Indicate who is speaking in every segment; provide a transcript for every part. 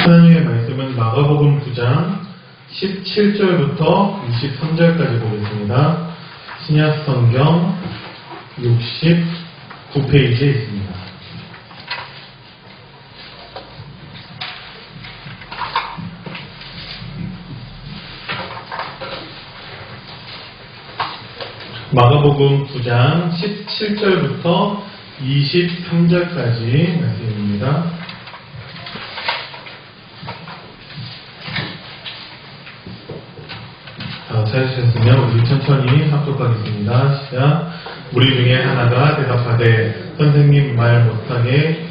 Speaker 1: 하나님의 말씀은 마가복음 9장 17절부터 23절까지 보겠습니다. 신약 성경 69페이지에 있습니다. 마가복음 9장 17절부터 23절까지 말씀입니다. 찾으셨으면 우리 천천히 합독하겠습니다. 시작. 우리 중에 하나가 대답하되 선생님 말 못하게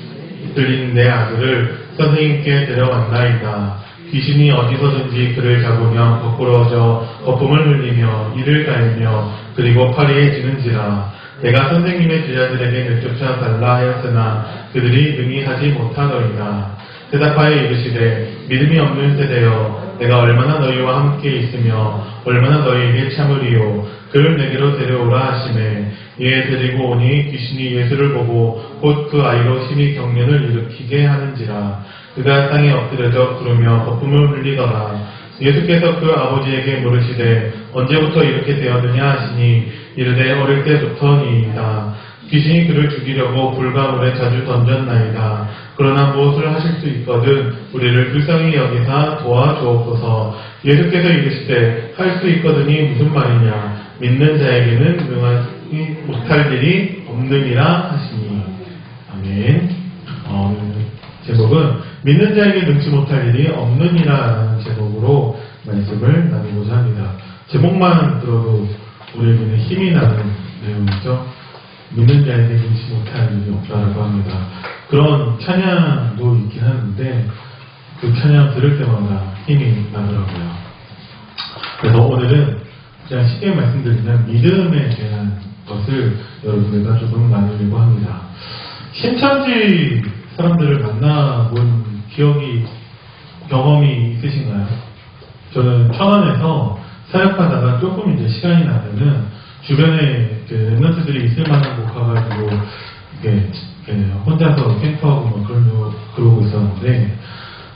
Speaker 1: 들린 내 아들을 선생님께 데려왔나이다. 귀신이 어디서든지 그를 잡으면 거꾸러져 거품을 흘리며 이를 갈며 그리고 파리에 지는지라. 내가 선생님의 제자들에게 내쫓아 달라 하였으나 그들이 능히 하지 못하더이다. 대답하여 이르시되 믿음이 없는 세대여 내가 얼마나 너희와 함께 있으며 얼마나 너희에게 참으리요. 그를 내게로 데려오라 하시매 이에 데리고 오니 귀신이 예수를 보고 곧 그 아이로 심히 경련을 일으키게 하는지라. 그가 땅에 엎드려져 구르며 거품을 흘리더라. 예수께서 그 아버지에게 물으시되 언제부터 이렇게 되었느냐 하시니 이르되 어릴 때부터니이다. 귀신이 그를 죽이려고 불과 물에 자주 던졌나이다. 그러나 무엇을 하실 수 있거든 우리를 불쌍히 여기사 도와주옵소서. 예수께서 이르시되 할 수 있거든이 무슨 말이냐. 믿는 자에게는 능하지 못할 일이 없느니라 하시니. 아멘. 제목은 믿는 자에게 능치 못할 일이 없느니라는 제목으로 말씀을 나누고자 합니다. 제목만 들어도 우리에게는 힘이 나는 내용이죠. 믿는 자에게 능치 못할 일이 없다라고 합니다. 그런 찬양도 있긴 하는데 그 찬양 들을 때마다 힘이 나더라고요. 그래서 오늘은 그냥 쉽게 말씀드리면 믿음에 대한 것을 여러분들과 조금 나누려고 합니다. 신천지 사람들을 만나본 경험이 있으신가요? 저는 천안에서 사역하다가 조금 이제 시간이 나면은 주변에 랩런트들이 있을 만한 곳 가가지고 혼자서 캠프하고 뭐 그러고 있었는데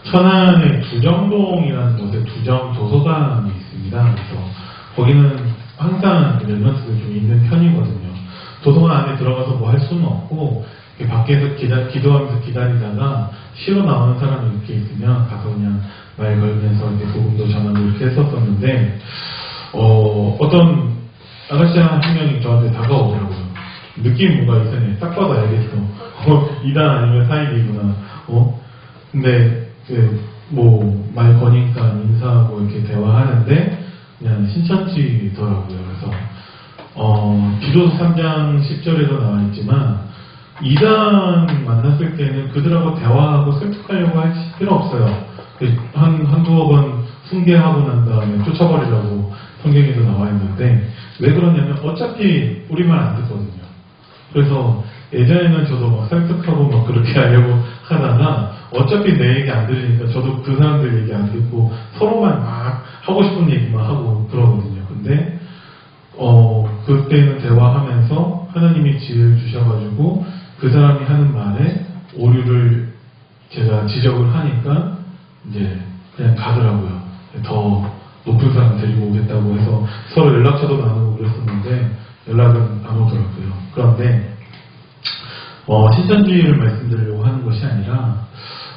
Speaker 1: 천안에 두정동이라는 곳에 두정 도서관이 있습니다. 그래서 거기는 항상 랩런트들이 좀 있는 편이거든요. 도서관 안에 들어가서 뭐 할 수는 없고 밖에서 기도하면서 기다리다가 쉬러 나오는 사람이 이렇게 있으면 가서 그냥 말 걸면서 이렇게 복음도 전하고 이렇게 했었었는데 어떤 아가씨 한 명이 저한테 다가오더라고요. 느낌 뭔가 이상해. 딱 봐도 알겠어. 이단 아니면 사이비구나. 근데 말 거니까 인사하고 이렇게 대화하는데 그냥 신천지더라고요. 그래서 기도서 3장 10절에도 나와 있지만 이단 만났을 때는 그들하고 대화하고 설득하려고 할 필요 없어요. 한두어 번 숭배하고 난 다음에 쫓아버리라고 성경에도 나와 있는데 왜 그러냐면 어차피 우리 말 안 듣거든요. 그래서 예전에는 저도 막 설득하고 막 그렇게 하려고 하다가 어차피 내 얘기 안 들으니까 저도 그 사람들 얘기 안 듣고 서로만 막 하고 싶은 얘기만 하고 그러거든요. 근데 그때는 대화하면서 하나님이 지혜를 주셔가지고 그 사람이 하는 말에 오류를 제가 지적을 하니까 이제 그냥 가더라고요. 더 높은 사람 데리고 오겠다고 해서 서로 연락처도 나누고 그랬었는데 연락은 안 오더라고요. 그런데 신천지를 말씀드리려고 하는 것이 아니라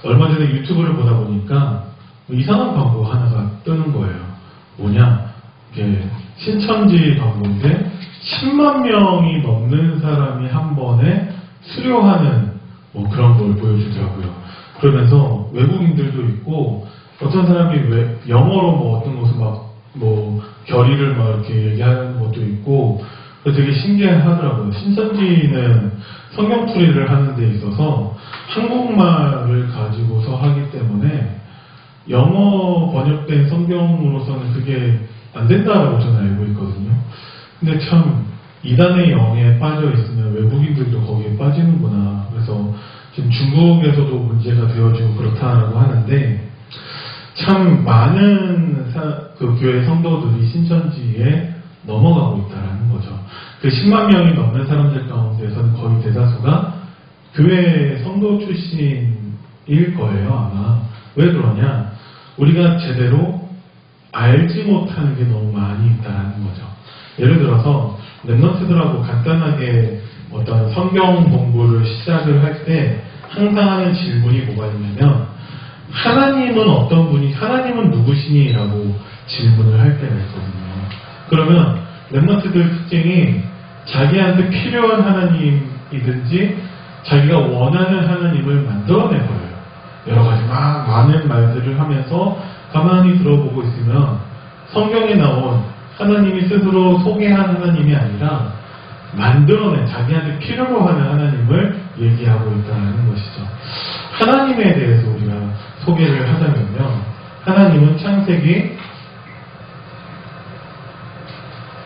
Speaker 1: 얼마 전에 유튜브를 보다 보니까 이상한 광고 하나가 뜨는 거예요. 뭐냐? 이게 신천지 광고인데 10만 명이 넘는 사람이 한 번에 수료하는 뭐 그런 걸 보여주더라고요. 그러면서 외국인들도 있고 어떤 사람이 영어로 뭐 어떤 것을 결의를 막 이렇게 얘기하는 것도 있고 되게 신기하더라고요. 신천지는 성경풀이를 하는 데 있어서 한국말을 가지고서 하기 때문에 영어 번역된 성경으로서는 그게 안 된다라고 저는 알고 있거든요. 근데 참 이단의 영에 빠져 있으면 외국인들도 거기에 빠지는구나. 그래서 지금 중국에서도 문제가 되어지고 그렇다라고 하는데 참 많은 그 교회 성도들이 신천지에 넘어가고 있다라는 거죠. 그 10만 명이 넘는 사람들 가운데서는 거의 대다수가 교회 성도 출신일 거예요, 아마. 왜 그러냐? 우리가 제대로 알지 못하는 게 너무 많이 있다는 거죠. 예를 들어서 랩런트들하고 간단하게 어떤 성경 공부를 시작을 할 때 항상 하는 질문이 뭐가 있냐면 하나님은 어떤 분이, 하나님은 누구시니? 라고 질문을 할 때가 있거든요. 그러면 랩런트들 특징이 자기한테 필요한 하나님이든지 자기가 원하는 하나님을 만들어내버려요. 여러 가지 막 많은 말들을 하면서 가만히 들어보고 있으면 성경에 나온 하나님이 스스로 소개한 하나님이 아니라 만들어낸 자기한테 필요로 하는 하나님을 얘기하고 있다는 것이죠. 하나님에 대해서 우리가 소개를 하자면요. 하나님은 창세기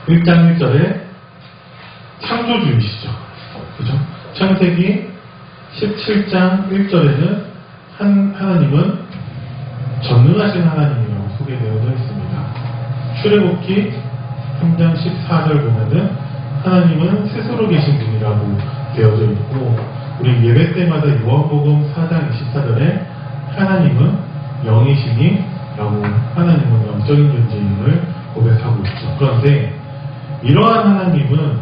Speaker 1: 1장 1절에 창조주이시죠. 그죠? 창세기 17장 1절에는 하나님은 전능하신 하나님이라고 소개되어져 있습니다. 출애굽기 3장 14절 보면은 하나님은 스스로 계신 분이라고 되어져 있고, 우리 예배 때마다 요한복음 4장 24절에 하나님은 영이시니 라고 하나님은 영적인 존재임을 고백하고 있죠. 그런데 이러한 하나님은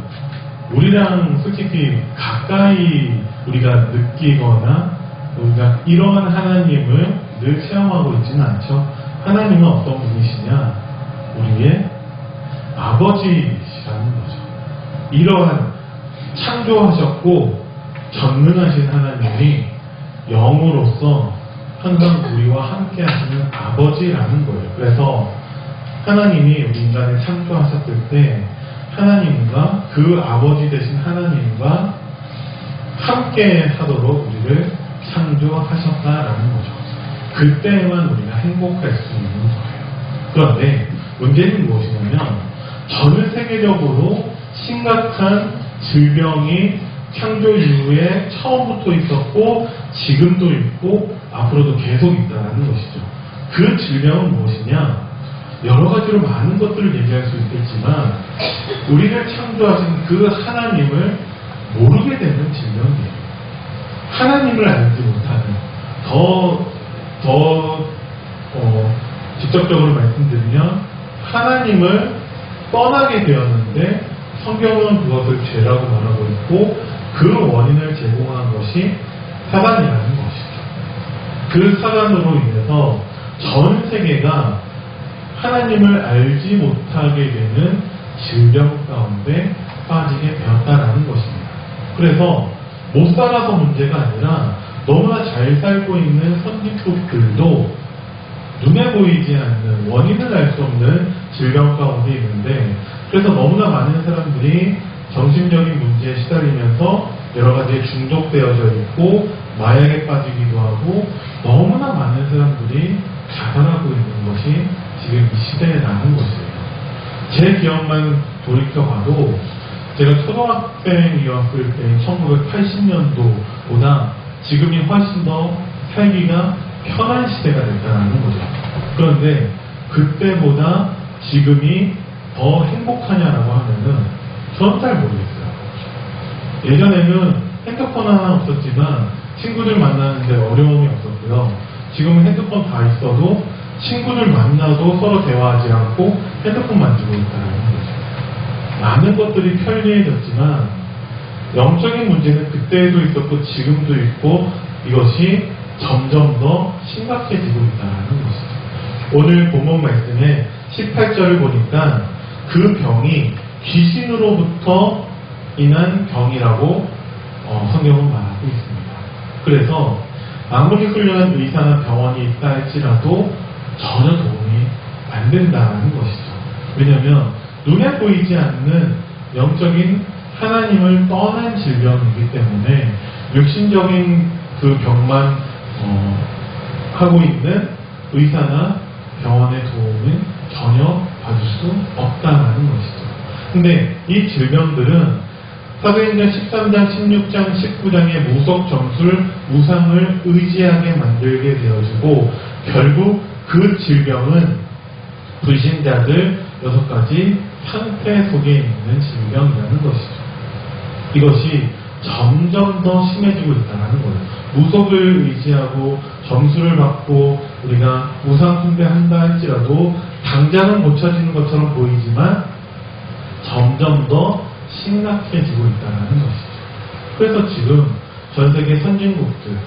Speaker 1: 우리랑 솔직히 가까이 우리가 느끼거나 우리가 이러한 하나님을 늘 체험하고 있지는 않죠. 하나님은 어떤 분이시냐? 우리의 아버지시라는 거죠. 이러한 창조하셨고 전능하신 하나님이 영으로서 항상 우리와 함께 하시는 아버지라는 거예요. 그래서 하나님이 우리 인간을 창조하셨을 때 하나님과 그 아버지 되신 하나님과 함께 하도록 우리를 창조하셨다라는 거죠. 그때만 우리가 행복할 수 있는 거예요. 그런데 문제는 무엇이냐면 전 세계적으로 심각한 질병이 창조 이후에 처음부터 있었고 지금도 있고 앞으로도 계속 있다는 것이죠. 그 질병은 무엇이냐? 여러 가지로 많은 것들을 얘기할 수 있겠지만 우리를 창조하신 그 하나님을 모르게 되는 질병이에요. 하나님을 알지 못하는, 직접적으로 말씀드리면 하나님을 떠나게 되었는데 성경은 그것을 죄라고 말하고 있고 그 원인을 제공한 것이 사단이라는 것이죠. 그 사단으로 인해서 전 세계가 하나님을 알지 못하게 되는 질병 가운데 빠지게 되었다라는 것입니다. 그래서 못 살아서 문제가 아니라 너무나 잘 살고 있는 선진국들도 눈에 보이지 않는 원인을 알 수 없는 질병 가운데 있는데, 그래서 너무나 많은 사람들이 정신적인 문제에 시달리면서 여러 가지에 중독되어져 있고 마약에 빠지기도 하고 너무나 많은 사람들이 자살하고 있는 것이 지금 이 시대에 나는 것이에요. 제 기억만 돌이켜봐도 제가 초등학생이었을 때 1980년도보다 지금이 훨씬 더 살기가 편한 시대가 됐다는 거죠. 그런데 그때보다 지금이 더 행복하냐라고 하면은 저는 잘 모르겠어요. 예전에는 핸드폰 하나 없었지만 친구들 만나는데 어려움이 없었고요. 지금은 핸드폰 다 있어도 친구들 만나도 서로 대화하지 않고 핸드폰 만지고 있다는 거죠. 많은 것들이 편리해졌지만 영적인 문제는 그때도 있었고 지금도 있고 이것이 점점 더 심각해지고 있다는 것이죠. 오늘 본문 말씀에 18절을 보니까 그 병이 귀신으로부터 인한 병이라고 성경은 말하고 있습니다. 그래서 아무리 훌륭한 의사나 병원이 있다 할지라도 전혀 도움이 안 된다는 것이죠. 왜냐하면 눈에 보이지 않는 영적인 하나님을 떠난 질병이기 때문에 육신적인 그 병만 하고 있는 의사나 병원의 도움은 전혀 받을 수 없다는 것이죠. 근데 이 질병들은 사도행전 13장, 16장, 19장의 무속 점술, 우상을 의지하게 만들게 되어지고 결국 그 질병은 불신자들 6가지 상태 속에 있는 질병이라는 것이죠. 이것이 점점 더 심해지고 있다는 거예요. 무속을 의지하고 점수를 받고 우리가 우상 숭배한다 할지라도 당장은 고쳐지는 것처럼 보이지만 점점 더 심각해지고 있다는 것이죠. 그래서 지금 전 세계 선진국들,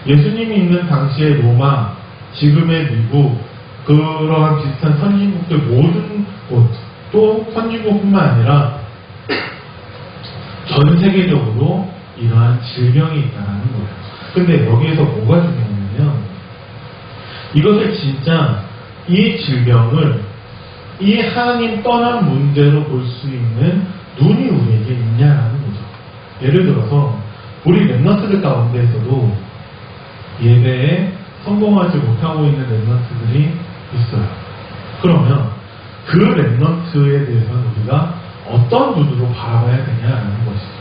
Speaker 1: 예수님이 있는 당시의 로마, 지금의 미국, 그러한 비슷한 선진국들 모든 곳, 또 선진국뿐만 아니라 전 세계적으로 이러한 질병이 있다는 거예요. 근데 여기에서 뭐가 중요하냐면 이것을 진짜 이 질병을 이 하나님 떠난 문제로 볼 수 있는 눈이 우리에게 있냐라는 거죠. 예를 들어서 우리 랩런트들 가운데에서도 예배에 성공하지 못하고 있는 랩런트들이 있어요. 그러면 그 랩런트에 대해서는 우리가 어떤 눈으로 바라봐야 되냐라는 것이죠.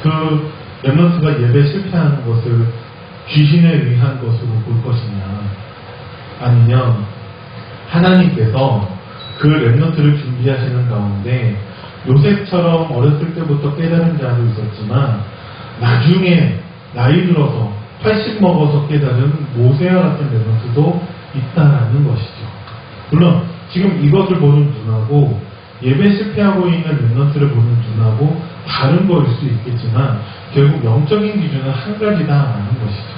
Speaker 1: 그 랩런트가 예배 실패하는 것을 귀신에 의한 것으로 볼 것이냐, 아니면 하나님께서 그 랩런트를 준비하시는 가운데 요셉처럼 어렸을 때부터 깨달은 자도 있었지만 나중에 나이 들어서 80 먹어서 깨달은 모세와 같은 랩런트도 있다는 것이죠. 물론 지금 이것을 보는 눈하고 예배 실패하고 있는 랩런트를 보는 눈하고 다른 거일 수 있겠지만 결국 영적인 기준은 한 가지다라는 것이죠.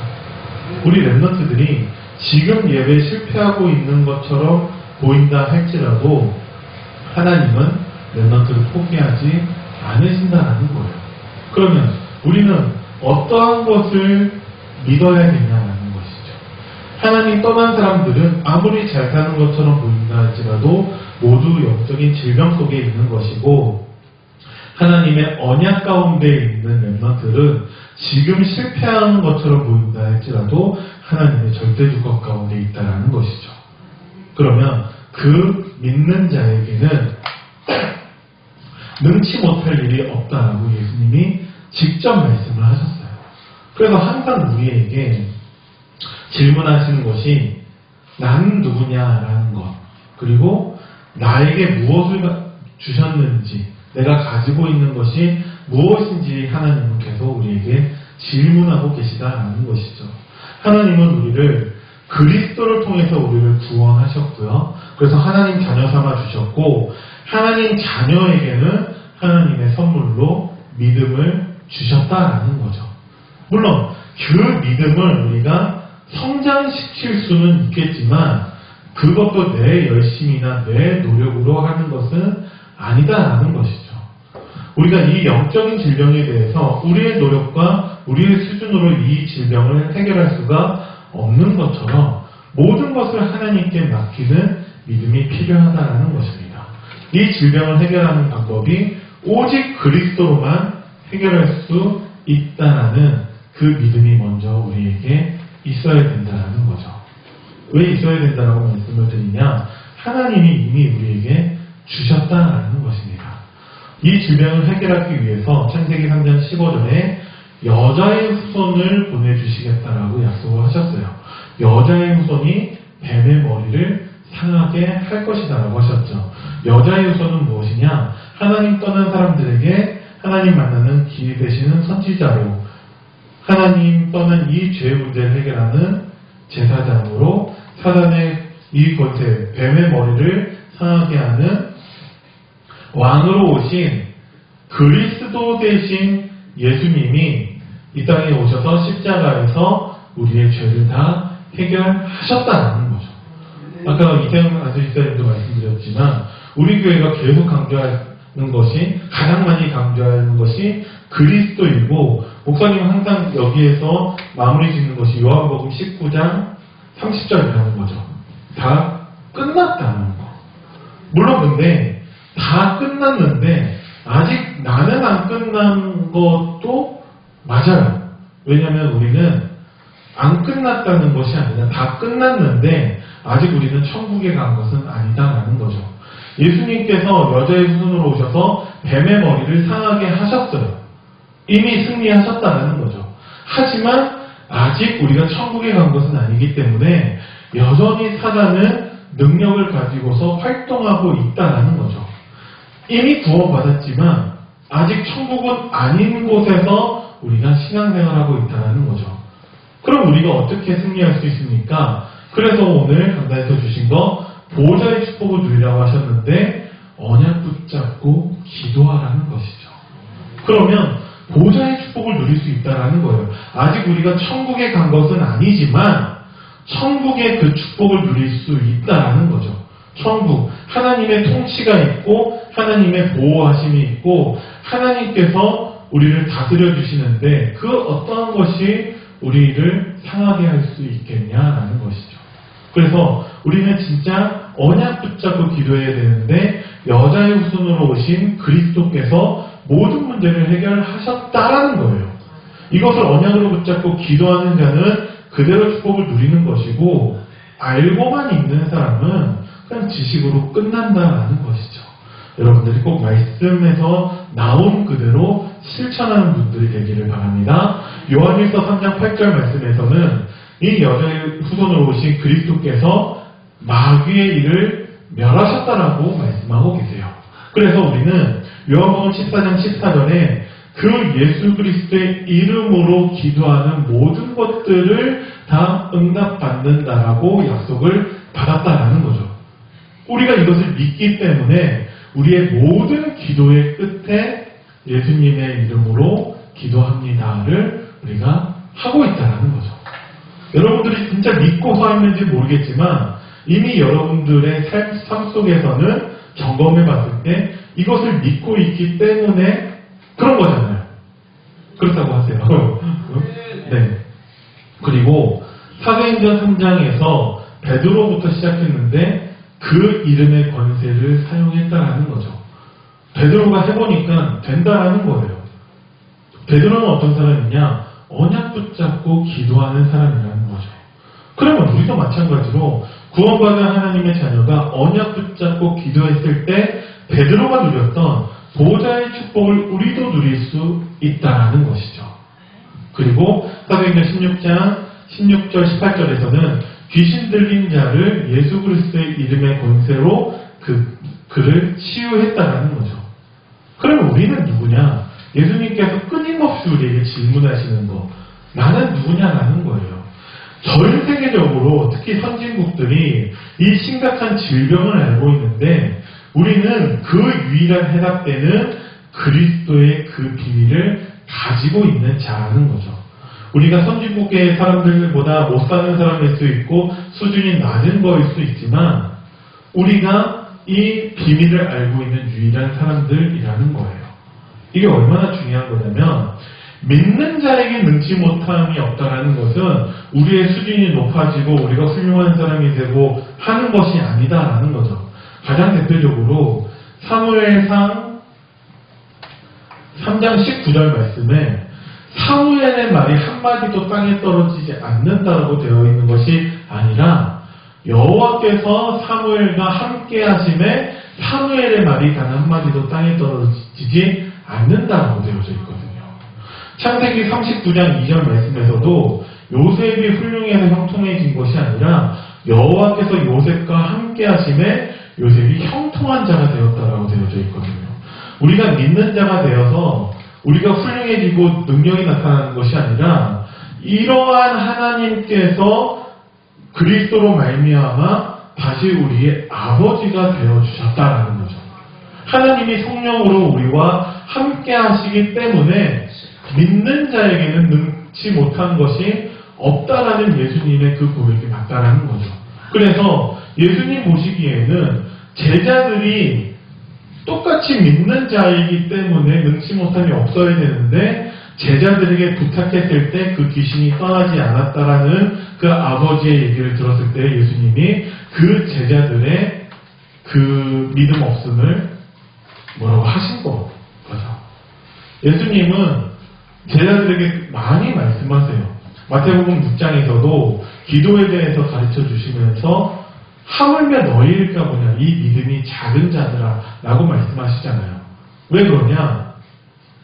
Speaker 1: 우리 랩런트들이 지금 예배 실패하고 있는 것처럼 보인다 할지라도 하나님은 랩런트를 포기하지 않으신다는 거예요. 그러면 우리는 어떠한 것을 믿어야 되냐는 것이죠. 하나님 떠난 사람들은 아무리 잘 사는 것처럼 보인다 할지라도 모두 영적인 질병 속에 있는 것이고, 하나님의 언약 가운데 있는 랩런트는 지금 실패하는 것처럼 보인다 할지라도 하나님의 절대주권 가운데 있다는 것이죠. 그러면 그 믿는 자에게는 능치 못할 일이 없다라고 예수님이 직접 말씀을 하셨어요. 그래서 항상 우리에게 질문하시는 것이 나는 누구냐라는 것, 그리고 나에게 무엇을 주셨는지, 내가 가지고 있는 것이 무엇인지 하나님은 계속 우리에게 질문하고 계시다라는 것이죠. 하나님은 우리를 그리스도를 통해서 우리를 구원하셨고요. 그래서 하나님 자녀 삼아 주셨고, 하나님 자녀에게는 하나님의 선물로 믿음을 주셨다라는 거죠. 물론 그 믿음을 우리가 성장시킬 수는 있겠지만 그것도 내 열심이나 내 노력으로 하는 것은 아니다라는 것이죠. 우리가 이 영적인 질병에 대해서 우리의 노력과 우리의 수준으로 이 질병을 해결할 수가 없는 것처럼 모든 것을 하나님께 맡기는 믿음이 필요하다는 것입니다. 이 질병을 해결하는 방법이 오직 그리스도로만 해결할 수 있다는 그 믿음이 먼저 우리에게 있어야 된다는 거죠. 왜 있어야 된다고 말씀을 드리냐? 하나님이 이미 우리에게 주셨다는 것입니다. 이 질병을 해결하기 위해서 창세기 3장 15절에 여자의 후손을 보내주시겠다라고 약속을 하셨어요. 여자의 후손이 뱀의 머리를 상하게 할 것이다라고 하셨죠. 여자의 후손은 무엇이냐? 하나님 떠난 사람들에게 하나님 만나는 길 되시는 선지자로, 하나님 떠난 이 죄 문제를 해결하는 제사장으로, 사단의 이 겉에 뱀의 머리를 상하게 하는 왕으로 오신 그리스도 대신 예수님이 이 땅에 오셔서 십자가에서 우리의 죄를 다 해결하셨다는 거죠. 아까 이태영 아저씨님도 말씀드렸지만 우리 교회가 계속 강조하는 것이, 가장 많이 강조하는 것이 그리스도이고, 목사님은 항상 여기에서 마무리 짓는 것이 요한복음 19장 30절이라는 거죠. 다 끝났다는 거. 물론 근데 다 끝났는데 아직 나는 안 끝난 것도 맞아요. 왜냐하면 우리는 안 끝났다는 것이 아니라 다 끝났는데 아직 우리는 천국에 간 것은 아니다라는 거죠. 예수님께서 여자의 후손으로 오셔서 뱀의 머리를 상하게 하셨어요. 이미 승리하셨다는 거죠. 하지만 아직 우리가 천국에 간 것은 아니기 때문에 여전히 사단은 능력을 가지고서 활동하고 있다는 거죠. 이미 구원받았지만 아직 천국은 아닌 곳에서 우리가 신앙생활하고 있다는 거죠. 그럼 우리가 어떻게 승리할 수 있습니까? 그래서 오늘 강단에서 주신 거 보호자의 축복을 누리라고 하셨는데 언약 붙잡고 기도하라는 것이죠. 그러면 보호자의 축복을 누릴 수 있다는 거예요. 아직 우리가 천국에 간 것은 아니지만 천국의 그 축복을 누릴 수 있다는 거죠. 천국, 하나님의 통치가 있고 하나님의 보호하심이 있고 하나님께서 우리를 다스려 주시는데 그 어떠한 것이 우리를 상하게 할 수 있겠냐라는 것이죠. 그래서 우리는 진짜 언약 붙잡고 기도해야 되는데 여자의 후손으로 오신 그리스도께서 모든 문제를 해결하셨다라는 거예요. 이것을 언약으로 붙잡고 기도하는 자는 그대로 축복을 누리는 것이고 알고만 있는 사람은 그냥 지식으로 끝난다라는 것이죠. 여러분들이 꼭 말씀에서 나온 그대로 실천하는 분들이 되기를 바랍니다. 요한일서 3장 8절 말씀에서는 이 여자의 후손으로 오신 그리스도께서 마귀의 일을 멸하셨다라고 말씀하고 계세요. 그래서 우리는 요한복음 14장 14절에 그 예수 그리스도의 이름으로 기도하는 모든 것들을 다 응답받는다라고 약속을 받았다라는 거죠. 우리가 이것을 믿기 때문에 우리의 모든 기도의 끝에 예수님의 이름으로 기도합니다를 우리가 하고 있다는 거죠. 여러분들이 진짜 믿고서 했는지 모르겠지만 이미 여러분들의 삶 속에서는 점검해 봤을 때 이것을 믿고 있기 때문에 그런 거잖아요. 그렇다고 하세요. 네. 그리고 사도행전 3장에서 베드로부터 시작했는데 그 이름의 권세를 사용했다라는 거죠. 베드로가 해보니까 된다라는 거예요. 베드로는 어떤 사람이냐? 언약 붙잡고 기도하는 사람이라는 거죠. 그러면 우리도 마찬가지로 구원받은 하나님의 자녀가 언약 붙잡고 기도했을 때 베드로가 누렸던 보호자의 축복을 우리도 누릴 수 있다라는 것이죠. 그리고 사도행전 16장 16절 18절에서는 귀신 들린 자를 예수 그리스도의 이름의 권세로 그를 치유했다라는 거죠. 그럼 우리는 누구냐? 예수님께서 끊임없이 우리에게 질문하시는 거, 나는 누구냐라는 거예요. 전 세계적으로 특히 선진국들이 이 심각한 질병을 알고 있는데 우리는 그 유일한 해답되는 그리스도의 그 비밀을 가지고 있는 자라는 거죠. 우리가 선진국의 사람들보다 못 사는 사람일 수 있고 수준이 낮은 거일 수 있지만 우리가 이 비밀을 알고 있는 유일한 사람들이라는 거예요. 이게 얼마나 중요한 거냐면 믿는 자에게 능치 못함이 없다라는 것은 우리의 수준이 높아지고 우리가 훌륭한 사람이 되고 하는 것이 아니다라는 거죠. 가장 대표적으로 사무엘상 3장 19절 말씀에 사무엘의 말이 한마디도 땅에 떨어지지 않는다라고 되어 있는 것이 아니라 여호와께서 사무엘과 함께 하심에 사무엘의 말이 단 한마디도 땅에 떨어지지 않는다라고 되어져 있거든요. 창세기 39장 2절 말씀에서도 요셉이 훌륭해서 형통해진 것이 아니라 여호와께서 요셉과 함께 하심에 요셉이 형통한 자가 되었다라고 되어져 있거든요. 우리가 믿는 자가 되어서 우리가 훌륭해지고 능력이 나타나는 것이 아니라 이러한 하나님께서 그리스도로 말미암아 다시 우리의 아버지가 되어주셨다라는 거죠. 하나님이 성령으로 우리와 함께 하시기 때문에 믿는 자에게는 능치 못한 것이 없다라는 예수님의 그 고백이 맞다라는 거죠. 그래서 예수님 보시기에는 제자들이 똑같이 믿는 자이기 때문에 능치 못함이 없어야 되는데 제자들에게 부탁했을 때 그 귀신이 떠나지 않았다라는 그 아버지의 얘기를 들었을 때 예수님이 그 제자들의 그 믿음 없음을 뭐라고 하신 거죠. 예수님은 제자들에게 많이 말씀하세요. 마태복음 6장에서도 기도에 대해서 가르쳐 주시면서 하물며 너희일까 보냐 이 믿음이 작은 자들아 라고 말씀하시잖아요. 왜 그러냐?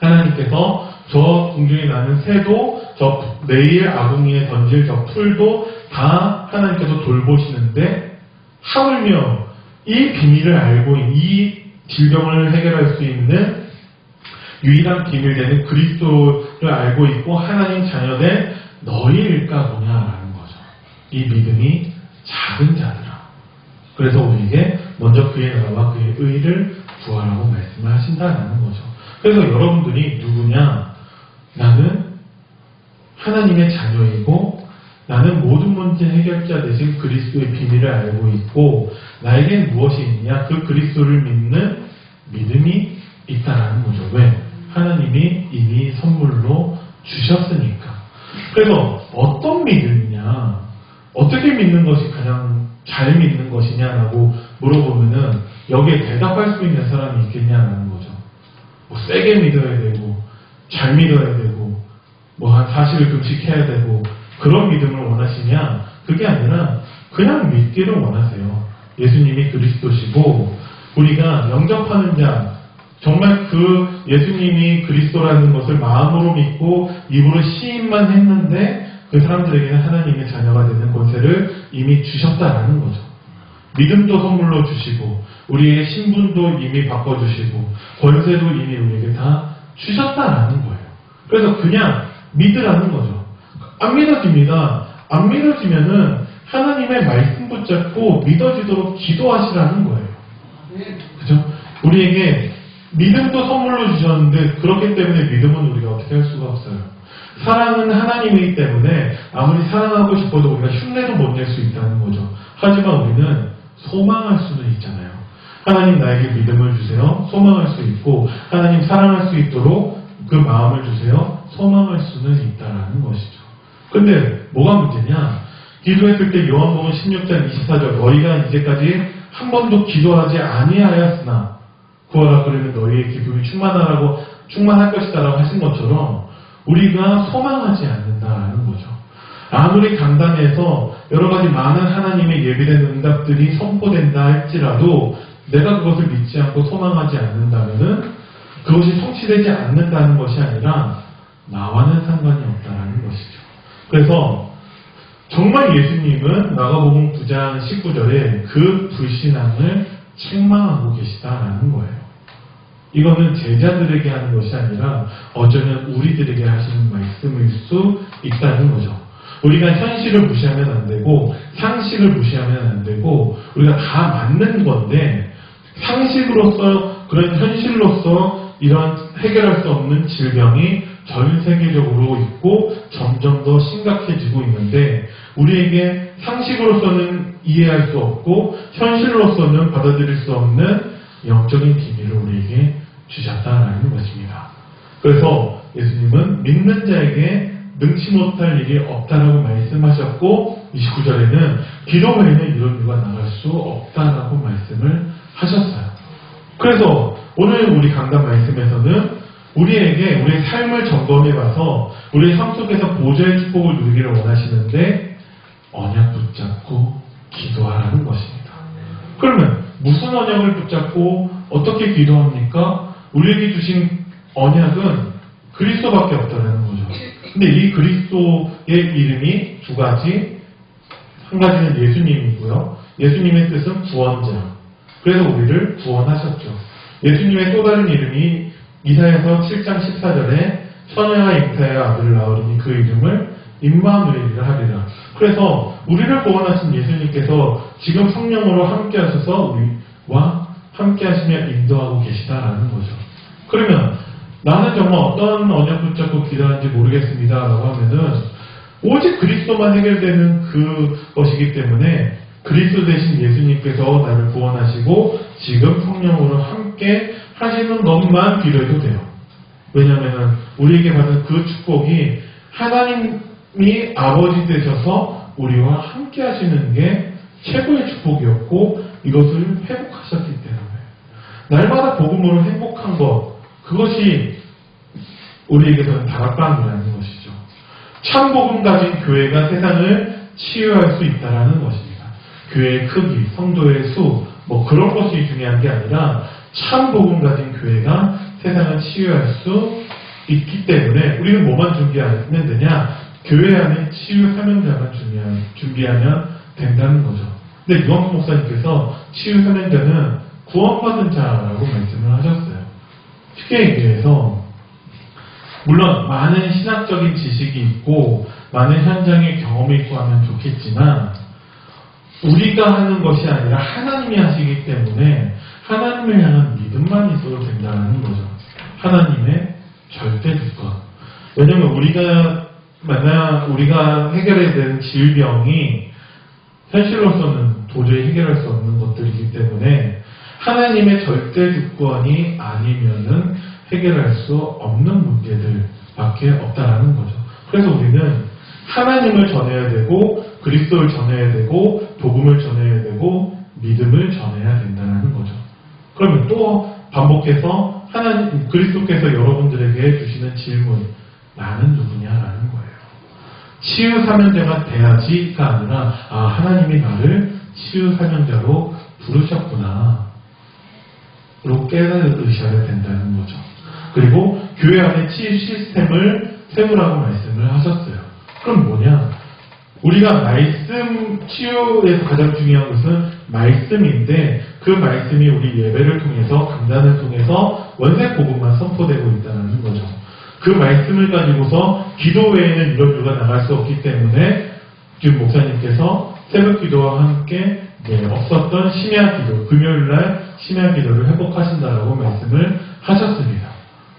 Speaker 1: 하나님께서 저 궁중에 나는 새도 저 내일 아궁이에 던질 저 풀도 다 하나님께서 돌보시는데 하물며 이 비밀을 알고 이 질병을 해결할 수 있는 유일한 비밀되는 그리스도를 알고 있고 하나님 자녀된 너희일까 보냐라는 거죠. 이 믿음이 그래서 우리에게 먼저 그의 나라와 그의 의를 구하라고 말씀을 하신다는 거죠. 그래서 여러분들이 누구냐? 나는 하나님의 자녀이고 나는 모든 문제 해결자 되신 그리스도의 비밀을 알고 있고 나에겐 무엇이 있느냐? 그 그리스도를 믿는 믿음이 있다라는 거죠. 왜? 하나님이 이미 선물로 주셨으니까. 그래서 어떤 믿음이냐? 어떻게 믿는 것이 가장 잘 믿는 것이냐라고 물어보면은 여기에 대답할 수 있는 사람이 있겠냐라는 거죠. 뭐 세게 믿어야 되고 잘 믿어야 되고 뭐 한 40일 금식해야 되고 그런 믿음을 원하시냐? 그게 아니라 그냥 믿기를 원하세요. 예수님이 그리스도시고 우리가 영접하는 자 정말 그 예수님이 그리스도라는 것을 마음으로 믿고 입으로 시인만 했는데 그 사람들에게는 하나님의 자녀가 되는 권세를 이미 주셨다라는 거죠. 믿음도 선물로 주시고 우리의 신분도 이미 바꿔주시고 권세도 이미 우리에게 다 주셨다라는 거예요. 그래서 그냥 믿으라는 거죠. 안 믿어집니다. 안 믿어지면은 하나님의 말씀 붙잡고 믿어지도록 기도하시라는 거예요. 그죠? 우리에게 믿음도 선물로 주셨는데 그렇기 때문에 믿음은 우리가 어떻게 할 수가 없어요. 사랑은 하나님이기 때문에 아무리 사랑하고 싶어도 우리가 흉내도 못 낼 수 있다는 거죠. 하지만 우리는 소망할 수는 있잖아요. 하나님 나에게 믿음을 주세요. 소망할 수 있고 하나님 사랑할 수 있도록 그 마음을 주세요. 소망할 수는 있다라는 것이죠. 근데 뭐가 문제냐? 기도했을 때 요한복음 16장 24절 너희가 이제까지 한 번도 기도하지 아니하였으나 구하라 그러면 너희의 기쁨이 충만할 것이다라고 하신 것처럼 우리가 소망하지 않는다라는 거죠. 아무리 강단에서 여러 가지 많은 하나님의 예비된 응답들이 선포된다 할지라도 내가 그것을 믿지 않고 소망하지 않는다면은 그것이 성취되지 않는다는 것이 아니라 나와는 상관이 없다라는 것이죠. 그래서 정말 예수님은 마가복음 9장 19절에 그 불신앙을 책망하고 계시다라는 거예요. 이거는 제자들에게 하는 것이 아니라 어쩌면 우리들에게 하시는 말씀일 수 있다는 거죠. 우리가 현실을 무시하면 안 되고 상식을 무시하면 안 되고 우리가 다 맞는 건데 상식으로서 그런 현실로서 이런 해결할 수 없는 질병이 전 세계적으로 있고 점점 더 심각해지고 있는데 우리에게 상식으로서는 이해할 수 없고 현실로서는 받아들일 수 없는 영적인 비밀을 우리에게 주셨다라는 것입니다. 그래서 예수님은 믿는 자에게 능치 못할 일이 없다라고 말씀하셨고 29절에는 기도 외에는 이런 일과 나갈 수 없다라고 말씀을 하셨어요. 그래서 오늘 우리 강단 말씀에서는 우리에게 우리의 삶을 점검해 봐서 우리의 삶 속에서 보좌의 축복을 누리기를 원하시는데 언약 붙잡고 기도하라는 것입니다. 그러면 무슨 언약을 붙잡고 어떻게 기도합니까? 우리에게 주신 언약은 그리스도밖에 없다는 거죠. 근데 이 그리스도의 이름이 두 가지, 한 가지는 예수님이고요. 예수님의 뜻은 구원자. 그래서 우리를 구원하셨죠. 예수님의 또 다른 이름이 이사야서 7장 14절에 처녀가 잉태하여 아들을 낳으리니 그 이름을 임마누엘이라 하리라. 그래서 우리를 구원하신 예수님께서 지금 성령으로 함께 하셔서 우리와 함께 하시며 인도하고 계시다라는 거죠. 그러면 나는 정말 어떤 언약 붙잡고 기도하는지 모르겠습니다 라고 하면은 오직 그리스도만 해결되는 그것이기 때문에 그리스도 대신 예수님께서 나를 구원하시고 지금 성령으로 함께 하시는 것만 기도해도 돼요. 왜냐하면 우리에게 받은 그 축복이 하나님이 아버지 되셔서 우리와 함께 하시는 게 최고의 축복이었고 이것을 회복하셨기 때문에 날마다 복음으로 행복한 것 그것이 우리에게서는 다락방이라는 것이죠. 참 복음 가진 교회가 세상을 치유할 수 있다는 것입니다. 교회의 크기, 성도의 수, 뭐 그런 것이 중요한 게 아니라 참 복음 가진 교회가 세상을 치유할 수 있기 때문에 우리는 뭐만 준비하면 되냐? 교회 안에 치유 사명자만 준비하면 된다는 거죠. 근데 유한국 목사님께서 치유 사명자는 구원받은 자라고 말씀을 하셨어요. 쉽게 얘기해서 물론 많은 신학적인 지식이 있고 많은 현장의 경험이 있고 하면 좋겠지만 우리가 하는 것이 아니라 하나님이 하시기 때문에 하나님을 향한 믿음만 있어도 된다는 거죠. 하나님의 절대 주권. 왜냐면 우리가 해결해야 되는 질병이 현실로서는 도저히 해결할 수 없는 것들이기 때문에 하나님의 절대 주권이 아니면은 해결할 수 없는 문제들밖에 없다라는 거죠. 그래서 우리는 하나님을 전해야 되고 그리스도를 전해야 되고 복음을 전해야 되고 믿음을 전해야 된다는 거죠. 그러면 또 반복해서 하나님 그리스도께서 여러분들에게 주시는 질문, 나는 누구냐라는 거예요. 치유 사명자가 돼야지가 아니라 하나님이 나를 치유 사명자로 부르셨구나 로 깨달으셔야 된다는 거죠. 그리고 교회 안에 치유 시스템을 세우라고 말씀을 하셨어요. 그럼 뭐냐? 우리가 치유에서 가장 중요한 것은 말씀인데 그 말씀이 우리 예배를 통해서 강단을 통해서 원색 복음만 선포되고 있다는 거죠. 그 말씀을 가지고서 기도 외에는 이런 일가 나갈 수 없기 때문에 지금 목사님께서 새벽 기도와 함께 없었던 심야 기도, 금요일날 심야 기도를 회복하신다라고 말씀을 하셨습니다.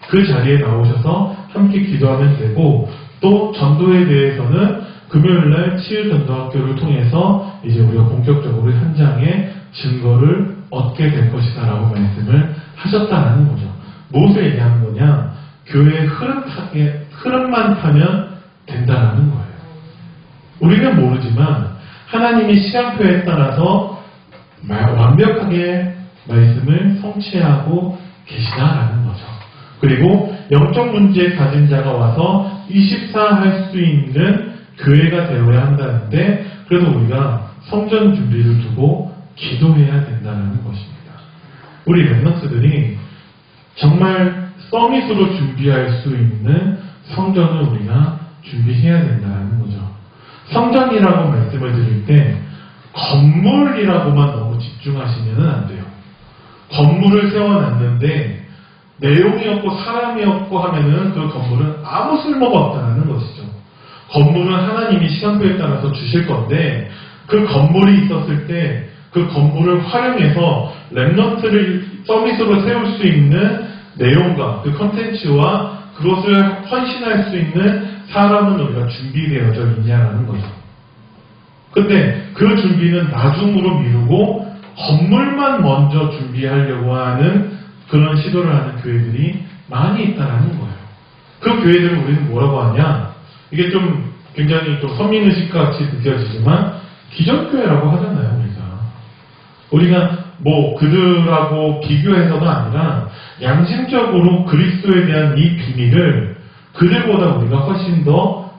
Speaker 1: 그 자리에 나오셔서 함께 기도하면 되고 또 전도에 대해서는 금요일날 치유전도학교를 통해서 이제 우리가 본격적으로 현장의 증거를 얻게 될 것이다라고 말씀을 하셨다는 거죠. 무엇을 얘기하는 거냐? 교회의 흐름만 타면 된다라는 거예요. 우리는 모르지만 하나님이 시간표에 따라서 완벽하게 말씀을 성취하고 계시다라는 거죠. 그리고 영적 문제 가진 자가 와서 24 할 수 있는 교회가 되어야 한다는데 그래도 우리가 성전 준비를 두고 기도해야 된다는 것입니다. 우리 랩런트들이 정말 서밋으로 준비할 수 있는 성전을 우리가 준비해야 된다는 거죠. 성전이라고 말씀을 드릴 때 건물이라고만 너무 집중하시면 안 돼요. 건물을 세워놨는데 내용이 없고 사람이 없고 하면은 그 건물은 아무 쓸모가 없다는 것이죠. 건물은 하나님이 시간표에 따라서 주실 건데 그 건물이 있었을 때 그 건물을 활용해서 랩런트를 서밋으로 세울 수 있는 내용과 그 컨텐츠와 그것을 헌신할 수 있는 사람은 우리가 준비되어져 있냐라는 거죠. 근데 그 준비는 나중으로 미루고 건물만 먼저 준비하려고 하는 그런 시도를 하는 교회들이 많이 있다는 거예요. 그 교회들을 우리는 뭐라고 하냐? 이게 좀 굉장히 좀 선민의식 같이 느껴지지만 기존교회라고 하잖아요, 우리가 뭐 그들하고 비교해서가 아니라 양심적으로 그리스도에 대한 이 비밀을 그들보다 우리가 훨씬 더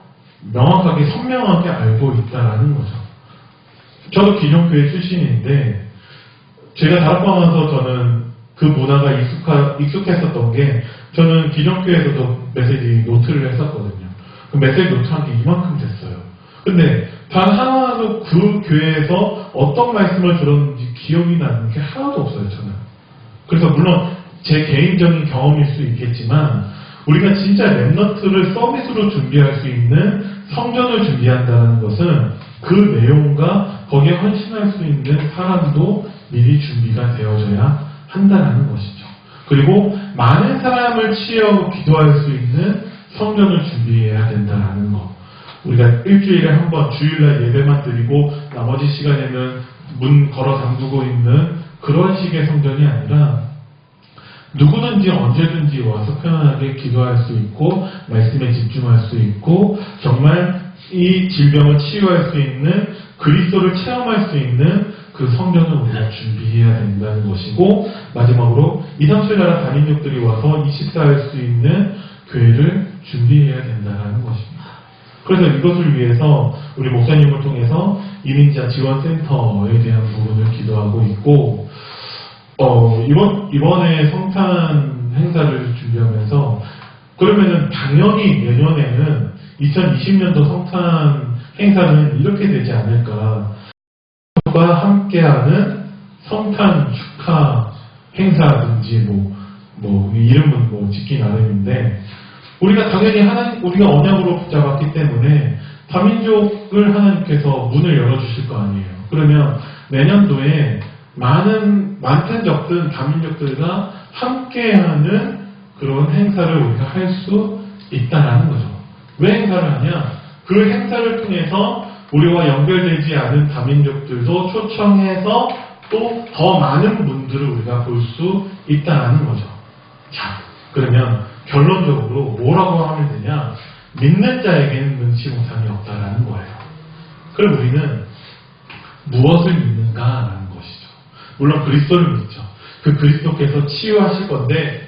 Speaker 1: 명확하게 선명하게 알고 있다는 거죠. 저도 기존교회 출신인데 제가 다락방에서 저는 그 문화가 익숙했었던 게 저는 기존교회에서도 메시지 노트를 했었거든요. 그 메시지 노트 한 게 이만큼 됐어요. 근데 단 하나도 그 교회에서 어떤 말씀을 들었는지 기억이 나는 게 하나도 없어요, 저는. 그래서 물론 제 개인적인 경험일 수 있겠지만 우리가 진짜 랩런트를 서밋으로 준비할 수 있는 성전을 준비한다는 것은 그 내용과 거기에 헌신할 수 있는 사람도 미리 준비가 되어져야 한다는 것이죠. 그리고 많은 사람을 치유하고 기도할 수 있는 성전을 준비해야 된다는 것. 우리가 일주일에 한 번 주일날 예배만 드리고 나머지 시간에는 문 걸어 잠그고 있는 그런 식의 성전이 아니라 누구든지 언제든지 와서 편안하게 기도할 수 있고 말씀에 집중할 수 있고 정말 이 질병을 치유할 수 있는 그리스도를 체험할 수 있는 그 성전을 우리가 준비해야 된다는 것이고 마지막으로 2, 3, 7 나라 담임족들이 와서 24할 수 있는 교회를 준비해야 된다는 것입니다. 그래서 이것을 위해서 우리 목사님을 통해서 이민자 지원센터에 대한 부분을 기도하고 있고 이번에 성탄 행사를 준비하면서 그러면은 당연히 내년에는 2020년도 성탄 행사는 이렇게 되지 않을까. 과 함께하는 성탄 축하 행사든지 이름은 짓기 나름인데 우리가 당연히 우리가 언약으로 붙잡았기 때문에 다민족을 하나님께서 문을 열어주실 거 아니에요. 그러면 내년도에 많든 적든 다민족들과 함께하는 그런 행사를 우리가 할 수 있다라는 거죠. 왜 행사를 하냐? 그 행사를 통해서 우리와 연결되지 않은 다민족들도 초청해서 또 더 많은 분들을 우리가 볼 수 있다라는 거죠. 자, 그러면 결론적으로 뭐라고 하면 되냐? 믿는 자에게는 눈치 보상이 없다라는 거예요. 그럼 우리는 무엇을 믿는가라는 것이죠. 물론 그리스도를 믿죠. 그 그리스도께서 치유하실 건데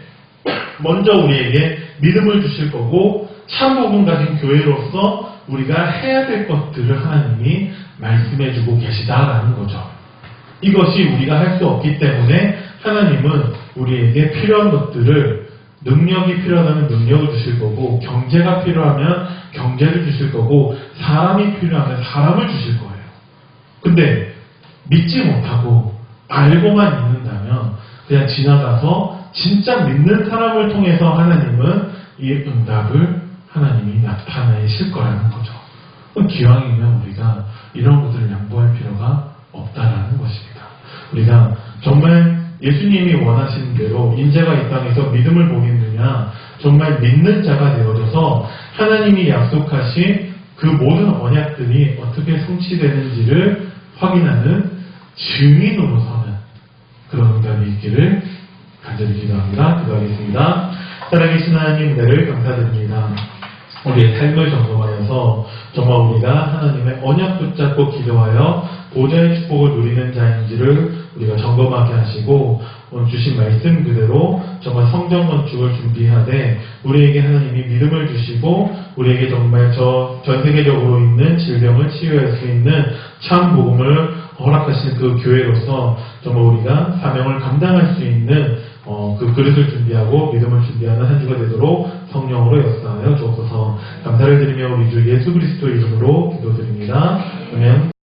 Speaker 1: 먼저 우리에게 믿음을 주실 거고 참 복음 가진 교회로서 우리가 해야 될 것들을 하나님이 말씀해주고 계시다라는 거죠. 이것이 우리가 할 수 없기 때문에 하나님은 우리에게 필요한 것들을 능력이 필요하다면 능력을 주실 거고 경제가 필요하면 경제를 주실 거고 사람이 필요하면 사람을 주실 거예요. 근데 믿지 못하고 알고만 있는다면 그냥 지나가서 진짜 믿는 사람을 통해서 하나님은 이 응답을 하나님이 나타내실 거라는 거죠. 그럼 기왕이면 우리가 이런 것들을 양보할 필요가 없다라는 것입니다. 우리가 정말 예수님이 원하시는 대로 인자가 이 땅에서 믿음을 보이느냐 정말 믿는 자가 되어져서 하나님이 약속하신 그 모든 언약들이 어떻게 성취되는지를 확인하는 증인으로 서는 그런 응답이 있기를 간절히 기도합니다. 기도하겠습니다. 살아계신 하나님 은혜를 감사드립니다. 우리의 삶을 점검하여서 정말 우리가 하나님의 언약 붙잡고 기도하여 보좌의 축복을 누리는 자인지를 우리가 점검하게 하시고 오늘 주신 말씀 그대로 정말 성전 건축을 준비하되 우리에게 하나님이 믿음을 주시고 우리에게 정말 전 세계적으로 있는 질병을 치유할 수 있는 참 복음을 허락하시는 그 교회로서 정말 우리가 사명을 감당할 수 있는 그 그릇을 준비하고 믿음을 준비하는 한 주가 되도록 성령으로 역사하여 주옵소서. 감사를 드리며 우리 주 예수 그리스도 이름으로 기도드립니다. 아멘.